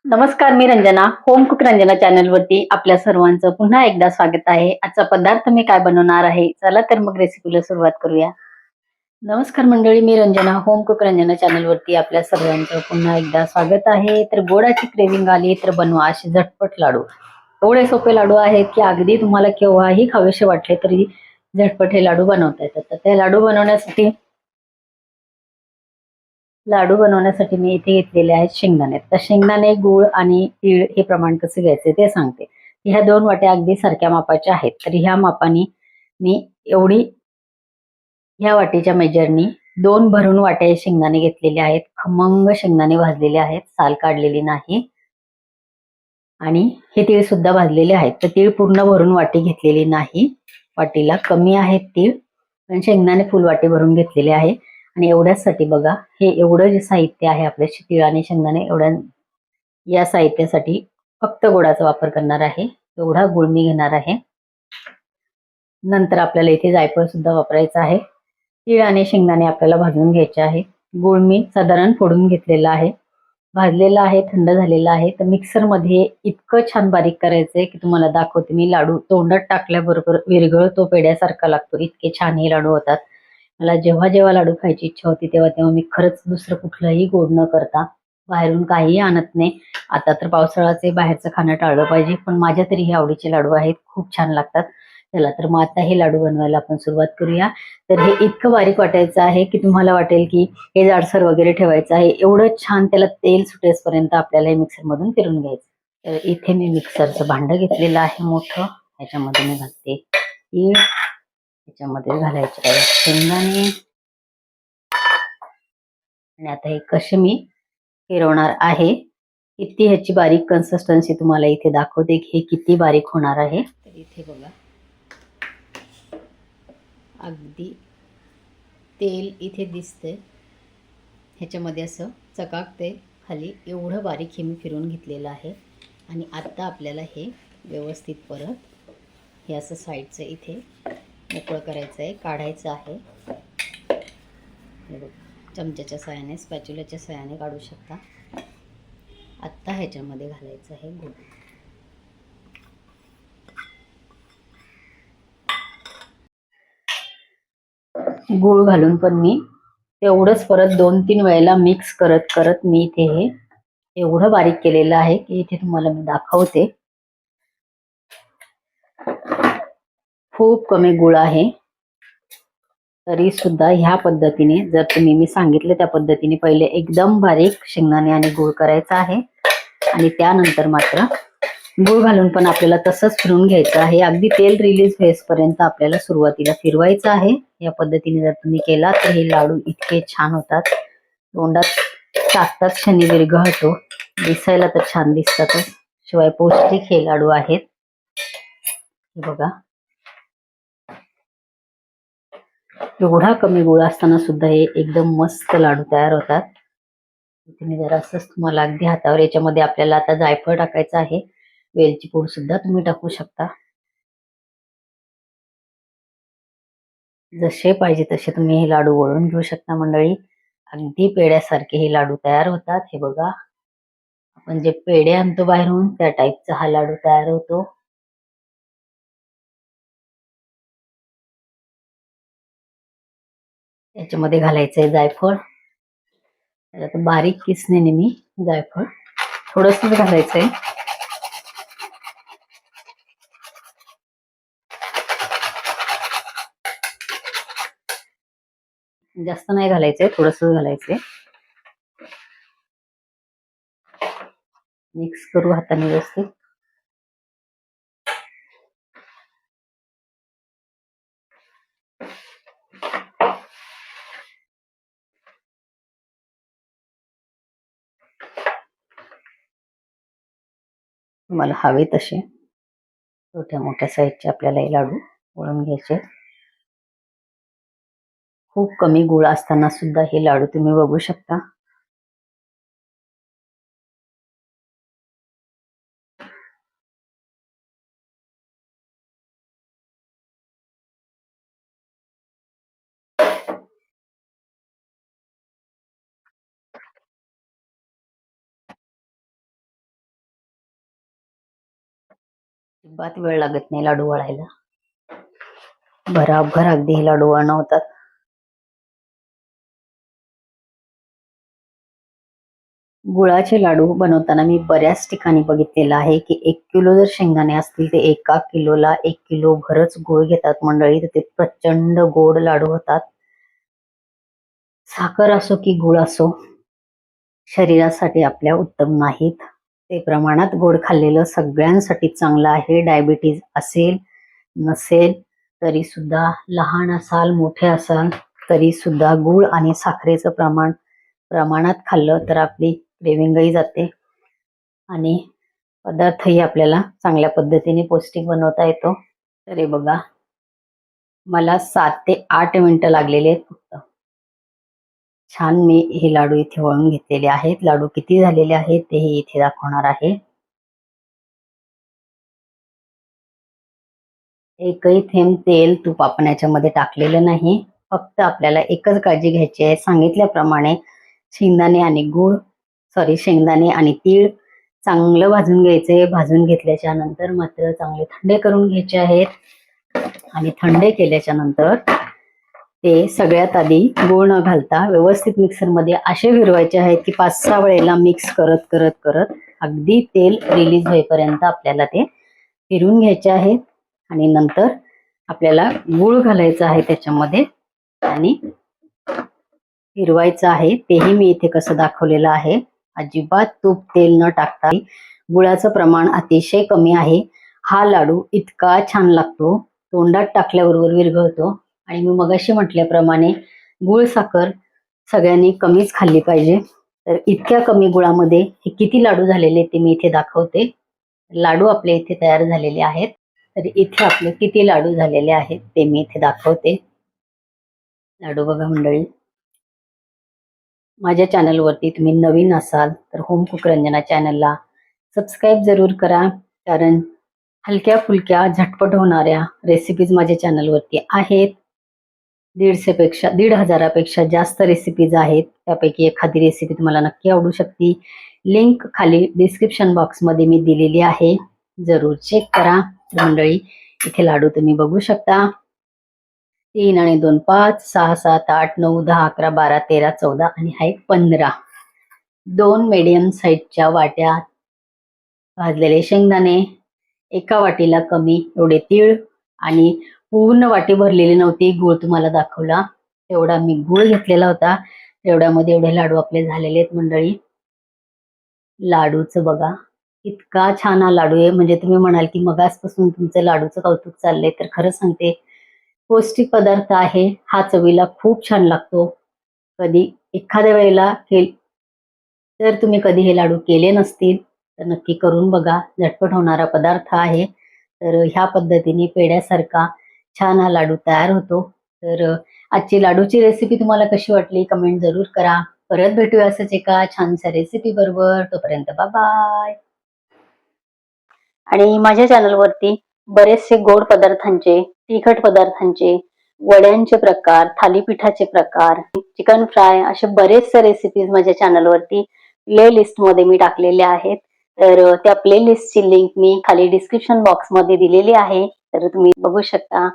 नमस्कार, मी Ranjana. Home cook Ranjana चॅनलवरती आपल्या सर्वांचं पुन्हा एकदा स्वागत आहे. आजचा पदार्थ मी काय बनवणार आहे, चला तर मग रेसिपीला सुरुवात करूया. नमस्कार मंडळी, मी रंजना. होम कुक रंजना चॅनलवरती आपल्या सर्वांचं पुन्हा एकदा स्वागत आहे. तर गोडाची क्रेविंग आली तर बनवा असे झटपट लाडू. एवढे सोपे लाडू आहेत की अगदी तुम्हाला केव्हाही खावेसे वाटले तरी झटपट हे लाडू बनवता येतात. तर ते लाडू बनवण्यासाठी मी इथे घेतलेले आहेत शेंगदाणे. तर शेंगदाणे, गूळ आणि तीळ हे प्रमाण कसं घ्यायचे ते सांगते. ह्या 2 वाट्या अगदी सारख्या मापाच्या आहेत. तर ह्या मापाने मी एवढी ह्या वाटीच्या मेजरनी 2 भरून वाट्या शेंगदाणे घेतलेले आहेत. खमंग शेंगदाणे भाजलेले आहेत, साल काढलेली नाही. आणि हे तीळ सुद्धा भाजलेले आहेत. तर तीळ पूर्ण भरून वाटी घेतलेली नाही. वाटीला कमी आहेत तीळ, पण शेंगदाणे फुल वाटी भरून घेतलेले आहे. आणि एवढ्यासाठी बघा, हे एवढं जे साहित्य आहे आपल्या तीळ आणि शेंगदाणे या साहित्यासाठी फक्त गुळाचा वापर करणार आहे. एवढा गुळ मी घेणार आहे. नंतर आपल्याला इथे जायफळ सुद्धा वापरायचं आहे. तीळ आणि शेंगदाणे आपल्याला भाजून घ्यायचे आहे. गुळ मी साधारण फोडून घेतलेला आहे, भाजलेला आहे, थंड झालेला आहे. तर मिक्सरमध्ये इतकं छान बारीक करायचंय की तुम्हाला दाखवते मी. लाडू तोंडात टाकल्याबरोबर विरघळतो पेड्यासारखा लागतो, इतके छान हे लाडू होतात. मला जेव्हा जेव्हा लाडू खायची इच्छा होती तेव्हा तेव्हा मी खरंच दुसरं कुठलंही गोड न करता बाहेरून काहीही आणत नाही. आता तर पावसाळ्याचे बाहेरचं खाणं टाळलं पाहिजे, पण माझ्या तरी हे आवडीचे लाडू आहेत, खूप छान लागतात. चला तर मग आता हे लाडू बनवायला आपण सुरुवात करूया. तर हे इतकं बारीक वाटायचं आहे की तुम्हाला वाटेल की हे जाडसर वगैरे ठेवायचं आहे. एवढं छान त्याला तेल सुटेपर्यंत आपल्याला हे मिक्सरमधून फिरून घ्यायचं. तर इथे मी मिक्सरचं भांडं घेतलेलं आहे मोठं. ह्याच्यामध्ये मी घालते तीळ, ह्याच्यामध्ये घालायचे आहे शेंगदाणे. आणि आता हे कसे मी फिरवणार आहे. किती ह्याची बारीक कन्सिस्टन्सी तुम्हाला इथे दाखवते की हे किती बारीक होणार आहे. तर इथे बघा, अगदी तेल इथे दिसतंय, ह्याच्यामध्ये असं चकाकते खाली, एवढं बारीक हे मी फिरून घेतलेलं आहे. आणि आता आपल्याला हे व्यवस्थित परत हे असं साईडचं इथे मोकळं करायचं आहे, काढायचं आहे. हे बघा, चमच्याच्या साहाय्याने, स्पॅच्युलाच्या साहाय्याने काढू शकता. आत्ता ह्याच्यामध्ये घालायचं आहे गूळ. गूळ घालून पण मी तेवढंच परत 2-3 वेळेला मिक्स करत करत मी इथे हे एवढं बारीक केलेलं आहे की इथे तुम्हाला मी दाखवते. खूप कमी गूळ आहे, तरी सुद्धा ह्या पद्धतीने जर तुम्ही मी सांगितलं त्या पद्धतीने पहिले एकदम बारीक शेंगदाणे आणि गूळ करायचा आहे. आणि त्यानंतर मात्र गूळ घालून पण आपल्याला तसंच फिरून घ्यायचं आहे. अगदी तेल रिलीज होईपर्यंत आपल्याला सुरुवातीला फिरवायचं आहे. या पद्धतीने जर तुम्ही केला तर हे लाडू इतके छान होतात, तोंडात टाकतात क्षणी विरघळतो. दिसायला तर छान दिसतातच, शिवाय पौष्टिक हे लाडू आहेत. बघा, एवढा कमी गुळ असताना सुद्धा हे एकदम मस्त लाडू तयार होतात. तुम्ही जरा असंच तुम्हाला अगदी हातावर, याच्यामध्ये आपल्याला आता जायफळ टाकायचं आहे, वेलची पूड सुद्धा तुम्ही टाकू शकता. जसे पाहिजे तसे तुम्ही हे लाडू वळून घेऊ शकता मंडळी. अगदी पेड्यासारखे हे लाडू तयार होतात. हे बघा, आपण जे पेढे आणतो बाहेरून त्या टाईपचा हा लाडू तयार होतो. याच्यामध्ये घालायचंय जायफळ. त्याला तर बारीक किसणीने मी जायफळ थोडंसंच घालायचंय. जास्त नाही घालायचंय, थोडंसं घालायचंय. मिक्स करू हाताने व्यवस्थित. तुम्हाला हवे तसे छोट्या मोठ्या साईजचे आपल्याला हे लाडू वळून घ्यायचे. खूप कमी गुळ असताना सुद्धा हे लाडू तुम्ही बघू शकता. अजिबात वेळ लागत नाही लाडू वळायला. भराभर अगदी हे लाडू वळणं होतात. गुळाचे लाडू बनवताना मी बऱ्याच ठिकाणी बघितलेलं आहे की 1 किलो जर शेंगदाणे असतील ते 1 किलोला 1 किलो भरच गुळ घेतात मंडळी. तर ते प्रचंड गोड लाडू होतात. साखर असो की गुळ असो शरीरासाठी आपल्या उत्तम नाहीत. ते प्रमाणात गोड खाल्लेलं सगळ्यांसाठी चांगलं आहे. डायबिटीज असेल नसेल तरी सुद्धा, लहान असाल मोठे असाल तरी सुद्धा गुळ आणि साखरेचं प्रमाणात खाल्लं तर आपली क्रेविंगही जाते आणि पदार्थही आपल्याला चांगल्या पद्धतीने पौष्टिक बनवता येतो. तर हे बघा, मला 7 ते 8 मिनिटं लागलेले आहेत फक्त. छान मी हे लाडू इथे वळून घेतलेले आहेत. लाडू किती झालेले आहेत तेही इथे दाखवणार आहे. एकही थेंब तेल तूप आपण याच्यामध्ये टाकलेलं नाही. फक्त आपल्याला एकच काळजी घ्यायची आहे, सांगितल्याप्रमाणे शेंगदाणे आणि तीळ चांगलं भाजून घ्यायचे. भाजून घेतल्याच्या नंतर मात्र चांगले थंडे करून घ्यायचे आहेत आणि थंडे केल्याच्या नंतर ते सगळ्यात आधी गूळ न घालता व्यवस्थित मिक्सरमध्ये असे फिरवायचे आहेत की 5-6 वेळेला मिक्स करत करत करत अगदी तेल रिलीज होईपर्यंत आपल्याला ते फिरून घ्यायचे आहेत. आणि नंतर आपल्याला गूळ घालायचा आहे त्याच्यामध्ये आणि फिरवायचं आहे. तेही मी इथे कसं दाखवलेलं आहे. अजिबात तूप तेल न टाकता गुळाचं प्रमाण अतिशय कमी आहे. हा लाडू इतका छान लागतो, तोंडात टाकल्याबरोबर विरघळतो. आणि मी मगाशी म्हटल्याप्रमाणे गुळ साखर सगळ्यांनी कमीच खाल्ली पाहिजे. तर इतक्या कमी गुळामध्ये हे किती लाडू झालेले ते मी इथे दाखवते. लाडू आपले इथे तयार झालेले आहेत. तर इथे आपले किती लाडू झालेले आहेत ते मी इथे दाखवते. लाडू बघा मंडळी. माझ्या चॅनलवरती तुम्ही नवीन असाल तर होम कुक रंजना चॅनलला सबस्क्राईब जरूर करा. कारण हलक्या फुलक्या झटपट होणाऱ्या रेसिपीज माझ्या चॅनलवरती आहेत. 1,500पेक्षा जास्त रेसिपीज आहेत. त्यापैकी एखादी रेसिपी तुम्हाला नक्की आवडू शकते. लिंक खाली डिस्क्रिप्शन बॉक्समध्ये मी दिलेली आहे, जरूर चेक करा. मंडळी इथे लाडू तुम्ही बघू शकता. 3 आणि 2 5 6 7 8 9 10 11 12 13 14 आणि हा 15. 2 मीडियम साईजच्या वाट्या भाजलेले शेंगदाणे, एका वाटीला कमी एवढे तीळ आणि पूर्ण वाटी भरलेली नव्हती. गूळ तुम्हाला दाखवला तेवढा मी गूळ घेतलेला होता. तेवढ्यामध्ये एवढे लाडू आपले झालेले आहेत मंडळी. लाडूचं बघा इतका छान हा लाडू आहे. म्हणजे तुम्ही म्हणाल की मगासपासून तुमचं लाडूचं कौतुक चाललंय, तर खरं सांगते पौष्टिक पदार्थ आहे. हा चवीला खूप छान लागतो. कधी एखाद्या वेळेला जर तुम्ही कधी हे लाडू केले नसतील तर नक्की करून बघा. झटपट होणारा पदार्थ आहे. तर ह्या पद्धतीने पेढ्यासारखा छान हा लाडू तयार होतो. तर आजची लाडूची रेसिपी तुम्हाला कशी वाटली कमेंट जरूर करा. परत भेटूया असंच एका छानशा रेसिपी बरोबर. तोपर्यंत बाय. आणि माझ्या चॅनलवरती बरेचसे गोड पदार्थांचे, तिखट पदार्थांचे, वड्यांचे प्रकार, थालीपीठाचे प्रकार, चिकन फ्राय असे बरेचसे रेसिपीज माझ्या चॅनलवरती प्ले लिस्ट मध्ये मी टाकलेल्या आहेत. तर त्या प्ले लिस्टची लिंक मी खाली डिस्क्रिप्शन बॉक्स मध्ये दिलेली आहे. तर तुम्ही बघू शकता.